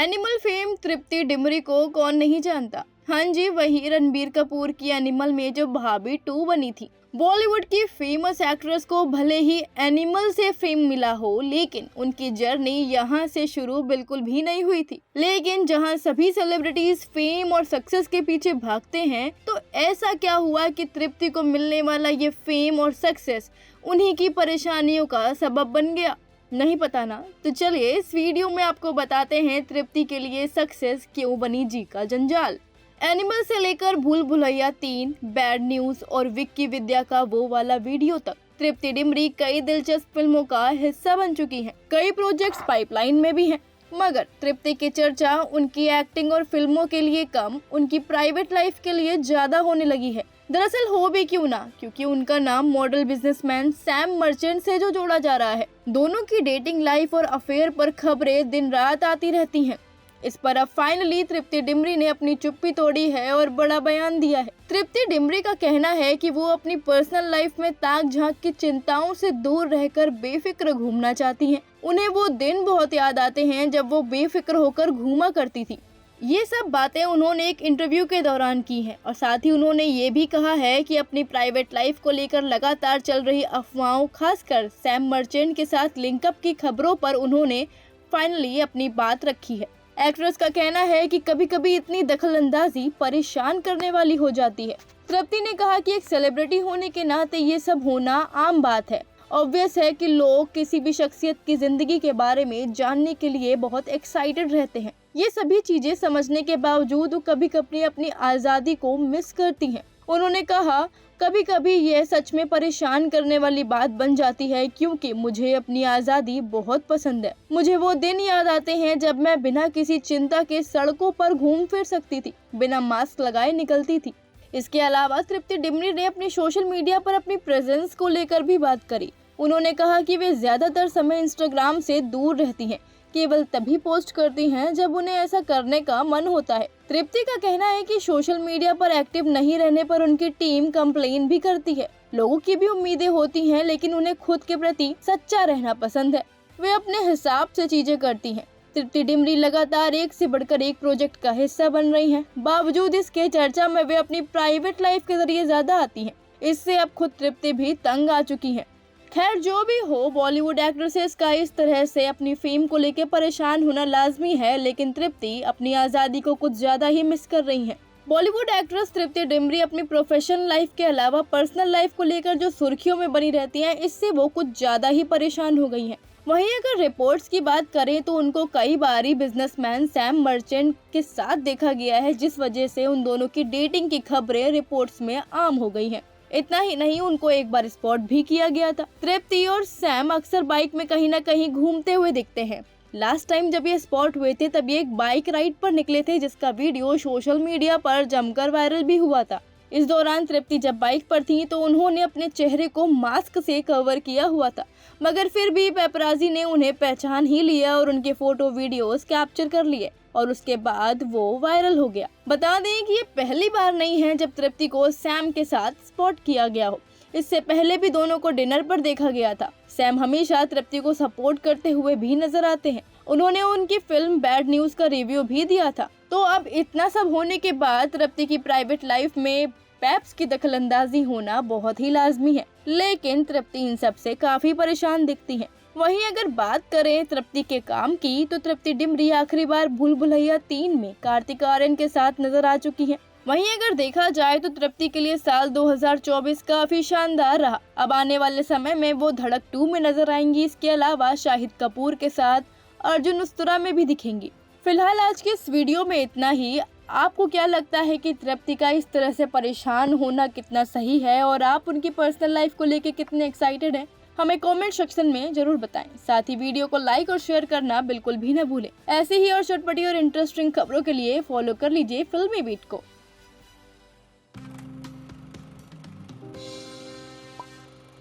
Animal fame तृप्ति डिमरी को कौन नहीं जानता। हाँ जी, वही रणबीर कपूर की एनिमल में जो भाभी 2 बनी थी। बॉलीवुड की फेमस एक्ट्रेस को भले ही एनिमल से फेम मिला हो, लेकिन उनकी जर्नी यहाँ से शुरू बिल्कुल भी नहीं हुई थी। लेकिन जहाँ सभी सेलिब्रिटीज फेम और सक्सेस के पीछे भागते हैं, तो ऐसा क्या हुआ कि तृप्ति को मिलने वाला ये फेम और सक्सेस उन्हीं की परेशानियों का सबब बन गया। नहीं पता ना? तो चलिए इस वीडियो में आपको बताते हैं तृप्ति के लिए सक्सेस क्यों बनी जी का जंजाल। एनिमल से लेकर भूल भुलैया 3, बैड न्यूज और विक्की विद्या का वो वाला वीडियो तक तृप्ति डिमरी कई दिलचस्प फिल्मों का हिस्सा बन चुकी हैं। कई प्रोजेक्ट्स पाइपलाइन में भी हैं, मगर तृप्ति की चर्चा उनकी एक्टिंग और फिल्मों के लिए कम, उनकी प्राइवेट लाइफ के लिए ज्यादा होने लगी है। दरअसल हो भी क्यों ना, क्योंकि उनका नाम मॉडल बिजनेसमैन सैम मर्चेंट से जो जोड़ा जा रहा है। दोनों की डेटिंग लाइफ और अफेयर पर खबरें दिन रात आती रहती हैं। इस पर अब फाइनली तृप्ति डिमरी ने अपनी चुप्पी तोड़ी है और बड़ा बयान दिया है। तृप्ति डिमरी का कहना है कि वो अपनी पर्सनल लाइफ में ताक झांक की चिंताओं से दूर रहकर बेफिक्र घूमना चाहती हैं। उन्हें वो दिन बहुत याद आते हैं जब वो बेफिक्र होकर घूमा करती थी। ये सब बातें उन्होंने एक इंटरव्यू के दौरान की हैं और साथ ही उन्होंने ये भी कहा है कि अपनी प्राइवेट लाइफ को लेकर लगातार चल रही अफवाहों, खासकर सैम मर्चेंट के साथ लिंकअप की खबरों पर उन्होंने फाइनली अपनी बात रखी है। एक्ट्रेस का कहना है कि कभी कभी इतनी दखलंदाजी परेशान करने वाली हो जाती है। तृप्ति ने कहा कि एक सेलिब्रिटी होने के नाते ये सब होना आम बात है। ऑब्वियस है कि लोग किसी भी शख्सियत की जिंदगी के बारे में जानने के लिए बहुत एक्साइटेड रहते हैं। ये सभी चीजें समझने के बावजूद वो कभी कभी अपनी आज़ादी को मिस करती हैं। उन्होंने कहा, कभी कभी यह सच में परेशान करने वाली बात बन जाती है, क्योंकि मुझे अपनी आज़ादी बहुत पसंद है। मुझे वो दिन याद आते हैं जब मैं बिना किसी चिंता के सड़कों पर घूम फिर सकती थी, बिना मास्क लगाए निकलती थी। इसके अलावा तृप्ति डिमरी ने अपनी सोशल मीडिया पर अपनी प्रेजेंस को लेकर भी बात करी। उन्होंने कहा कि वे ज्यादातर समय इंस्टाग्राम से दूर रहती हैं, केवल तभी पोस्ट करती हैं जब उन्हें ऐसा करने का मन होता है। तृप्ति का कहना है कि सोशल मीडिया पर एक्टिव नहीं रहने पर उनकी टीम कंप्लेन भी करती है। लोगों की भी उम्मीदें होती हैं, लेकिन उन्हें खुद के प्रति सच्चा रहना पसंद है। वे अपने हिसाब से चीजें करती हैं। तृप्ति डिमरी लगातार एक से बढ़कर एक प्रोजेक्ट का हिस्सा बन रही हैं। बावजूद इसके चर्चा में वे अपनी प्राइवेट लाइफ के जरिए ज्यादा आती हैं। इससे अब खुद तृप्ति भी तंग आ चुकी है। खैर जो भी हो, बॉलीवुड एक्ट्रेसेस का इस तरह से अपनी फेम को लेकर परेशान होना लाजमी है, लेकिन तृप्ति अपनी आज़ादी को कुछ ज्यादा ही मिस कर रही हैं। बॉलीवुड एक्ट्रेस तृप्ति डिमरी अपनी प्रोफेशनल लाइफ के अलावा पर्सनल लाइफ को लेकर जो सुर्खियों में बनी रहती हैं, इससे वो कुछ ज्यादा ही परेशान हो गई हैं। वहीं अगर रिपोर्ट्स की बात करें तो उनको कई बार ही बिजनेसमैन सैम मर्चेंट के साथ देखा गया है, जिस वजह से उन दोनों की डेटिंग की खबरें रिपोर्ट्स में आम हो गई हैं। इतना ही नहीं, उनको एक बार स्पॉट भी किया गया था। तृप्ति और सैम अक्सर बाइक में कहीं न कहीं घूमते हुए दिखते हैं। लास्ट टाइम जब ये स्पॉट हुए थे तब ये एक बाइक राइड पर निकले थे, जिसका वीडियो सोशल मीडिया पर जमकर वायरल भी हुआ था। इस दौरान तृप्ति जब बाइक पर थी तो उन्होंने अपने चेहरे को मास्क से कवर किया हुआ था, मगर फिर भी पेपराजी ने उन्हें पहचान ही लिया और उनके फोटो वीडियोस कैप्चर कर लिए और उसके बाद वो वायरल हो गया। बता दें कि ये पहली बार नहीं है जब तृप्ति को सैम के साथ स्पॉट किया गया हो। इससे पहले भी दोनों को डिनर पर देखा गया था। सैम हमेशा तृप्ति को सपोर्ट करते हुए भी नजर आते हैं। उन्होंने उनकी फिल्म बैड न्यूज का रिव्यू भी दिया था। तो अब इतना सब होने के बाद तृप्ति की प्राइवेट लाइफ में पेप्स की दखलंदाजी होना बहुत ही लाजमी है, लेकिन तृप्ति इन सब से काफी परेशान दिखती है। वहीं अगर बात करें तृप्ति के काम की, तो तृप्ति डिमरी आखिरी बार भूल भुलैया 3 में कार्तिक आर्यन के साथ नजर आ चुकी है। वहीं अगर देखा जाए तो तृप्ति के लिए साल 2024 काफी शानदार रहा। अब आने वाले समय में वो धड़क 2 में नजर आएंगी। इसके अलावा शाहिद कपूर के साथ अर्जुन उस्तरा में भी दिखेंगी। फिलहाल आज के इस वीडियो में इतना ही। आपको क्या लगता है कि तृप्ति का इस तरह से परेशान होना कितना सही है, और आप उनकी पर्सनल लाइफ को लेकर कितने एक्साइटेड हैं? हमें कमेंट सेक्शन में जरूर बताएं। साथ ही वीडियो को लाइक और शेयर करना बिल्कुल भी न भूलें। ऐसे ही और चटपटी और इंटरेस्टिंग खबरों के लिए फॉलो कर लीजिए फिल्मी बीट को।